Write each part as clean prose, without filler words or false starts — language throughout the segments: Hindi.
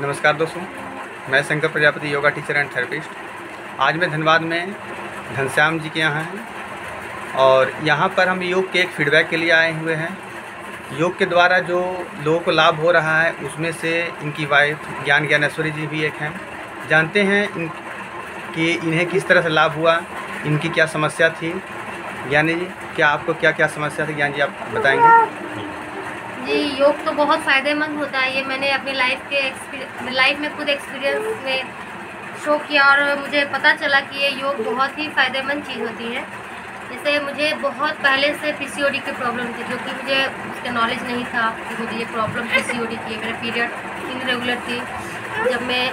नमस्कार दोस्तों, मैं Shankar Prajapati, yoga teacher and therapist. आज मैं धनबाद में घनश्याम जी के यहाँ हैं और यहाँ पर हम योग के एक फीडबैक के लिए आए हुए हैं। योग के द्वारा जो लोगों को लाभ हो रहा है उसमें से इनकी वाइफ ज्ञानेश्वरी जी भी एक हैं। जानते हैं कि इन्हें किस तरह से लाभ हुआ, इनकी क्या समस्या थी। ज्ञानी जी, क्या आपको क्या क्या समस्या थी? ज्ञान जी, आप बताएंगे। जी, योग तो बहुत फ़ायदेमंद होता है। ये मैंने अपनी लाइफ में खुद एक्सपीरियंस में शो किया और मुझे पता चला कि ये योग बहुत ही फ़ायदेमंद चीज़ होती है। जैसे मुझे बहुत पहले से पीसीओडी की प्रॉब्लम थी, जो कि मुझे उसका नॉलेज नहीं था कि मुझे ये प्रॉब्लम पीसीओडी की है। मेरा पीरियड इनरेगुलर थी जब मैं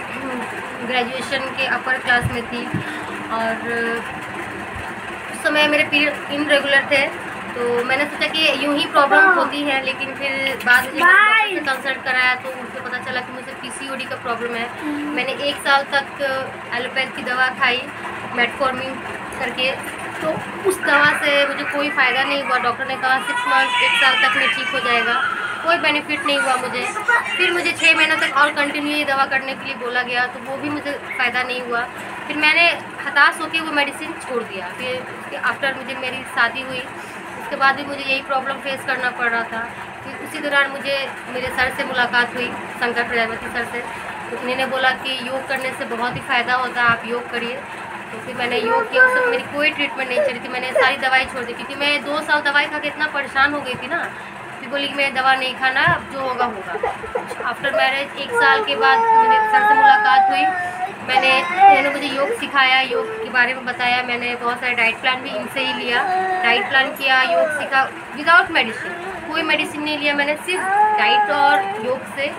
ग्रेजुएशन के अपर क्लास में थी और उस समय मेरे पीरियड इनरेगुलर थे। तो मैंने सोचा कि यूं ही प्रॉब्लम होती है, लेकिन फिर बाद में डॉक्टर से कंसल्ट कराया तो मुझे पता चला कि मुझे पीसीओडी का प्रॉब्लम है। मैंने 1 साल तक एलोपैथ की दवा खाई, मेटफॉर्मिन करके, तो उस दवा से मुझे कोई फ़ायदा नहीं हुआ। डॉक्टर ने कहा 6 मंथ 1 साल तक में ठीक हो जाएगा, कोई बेनिफिट नहीं हुआ मुझे। फिर मुझे 6 महीनों तक और कंटिन्यू ये दवा करने के लिए बोला गया, तो वो भी मुझे फ़ायदा नहीं हुआ। फिर मैंने हताश होकर वो मेडिसिन छोड़ दिया। फिर उसके आफ्टर मुझे मेरी शादी हुई, उसके बाद भी मुझे यही प्रॉब्लम फेस करना पड़ रहा था। फिर उसी दौरान मुझे मेरे सर से मुलाकात हुई, शंकर प्रजापति सर से। तो उन्होंने बोला कि योग करने से बहुत ही फ़ायदा होता है, आप योग करिए। तो फिर मैंने योग किया। उस समय मेरी कोई ट्रीटमेंट नहीं चली थी, मैंने सारी दवाई छोड़ दी, क्योंकि मैं 2 साल दवाई खा के इतना परेशान हो गई थी ना। फिर बोली कि मैं दवा नहीं खाना, अब जो होगा होगा। आफ्टर मैरिज 1 साल के बाद मेरे सर से मुलाकात हुई। इन्होंने मुझे योग सिखाया, योग के बारे में बताया। मैंने बहुत सारे डाइट प्लान भी इनसे ही लिया, डाइट प्लान किया, योग सीखा विदाउट मेडिसिन। कोई मेडिसिन नहीं लिया मैंने, सिर्फ डाइट और योग से।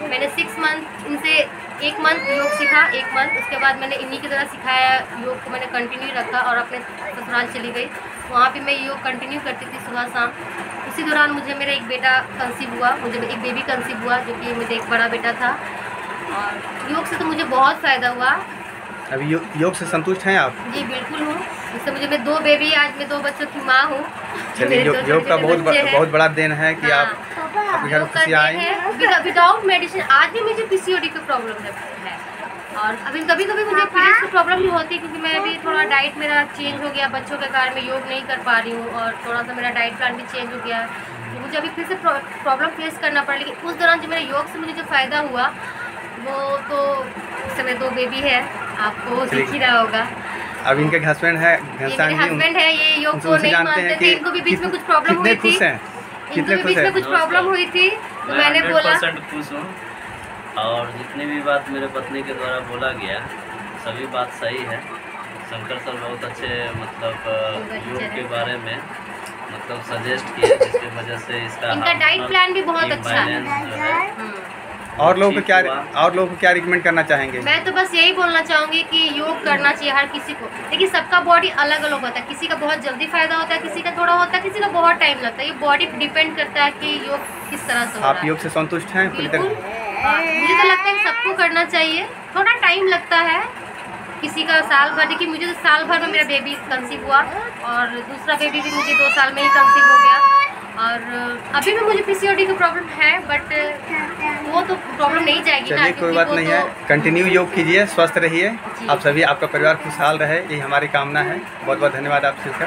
मैंने 6 मंथ इनसे 1 मंथ योग सीखा, 1 मंथ। उसके बाद मैंने इन्हीं की तरह सिखाया योग को, मैंने कंटिन्यू रखा और अपने ससुराल चली गई। वहाँ भी मैं योग कंटिन्यू करती थी सुबह शाम। उसी दौरान मुझे मेरा एक बेटा कंसीव हुआ, मुझे एक बेबी कंसीव हुआ, जो कि मुझे एक बड़ा बेटा था। और योग से तो मुझे बहुत फ़ायदा हुआ। अभी योग से संतुष्ट हैं आप? जी बिल्कुल हूँ। इससे मुझे मैं 2 बेबी, आज मैं 2 बच्चों की माँ हूँ। चलिए, योग का बहुत बड़ा देन है कि आप अपने घर खुशी आई हैं विदाउट मेडिसिन। आज भी मुझे पीसीओडी की प्रॉब्लम है और अभी कभी कभी मुझे पीरियड्स की प्रॉब्लम भी होती है, क्योंकि मैं अभी थोड़ा डाइट मेरा चेंज हो गया बच्चों के कारण। मैं योग नहीं कर पा रही हूँ और थोड़ा सा मेरा डाइट प्लान भी चेंज हो गया, तो मुझे अभी फिर से प्रॉब्लम फेस करना पड़ा। लेकिन उस दौरान जो मेरे योग से मुझे जो फ़ायदा हुआ, वो तो उस समय 2 बेबी है, आपको दिख ही रहा होगा। अब इनके हस्बैंड है घनश्याम जी, हस्बैड है, ये योग को नहीं मानते थे। इनको भी बीच में कुछ प्रॉब्लम हुई थी, इनको भी बीच में कुछ प्रॉब्लम हुई थी, तो मैंने बोला। 100% खुश हूँ और जितनी भी बात मेरे पत्नी के द्वारा बोला गया सभी बात सही है। शंकर सर बहुत अच्छे योग के बारे में सजेस्ट किए, जिसकी वजह से इनका डाइट प्लान भी बहुत अच्छा है। और लोगों को क्या रिकमेंड करना चाहेंगे? मैं तो बस यही बोलना चाहूँगी कि योग करना चाहिए हर किसी को, लेकिन सबका बॉडी अलग अलग होता है। किसी का बहुत जल्दी फायदा होता है, किसी का थोड़ा होता है, किसी का बहुत टाइम लगता है। ये बॉडी डिपेंड करता है कि योग किस तरह से हो रहा है। आप योग से संतुष्ट हैं? मुझे तो लगता है कि सबको करना चाहिए। थोड़ा टाइम लगता है, किसी का साल भर। देखिए, मुझे तो साल भर में मेरा बेबी कंसीव हुआ और दूसरा बेबी भी मुझे 2 साल में ही कंसीव हो गया। और अभी भी मुझे पीसीओडी की प्रॉब्लम है, बट वो तो प्रॉब्लम नहीं जाएगी ना। कोई बात नहीं है, कंटिन्यू योग कीजिए, स्वस्थ रहिए आप सभी, आपका परिवार खुशहाल रहे, यही हमारी कामना है। बहुत बहुत धन्यवाद आप सबका।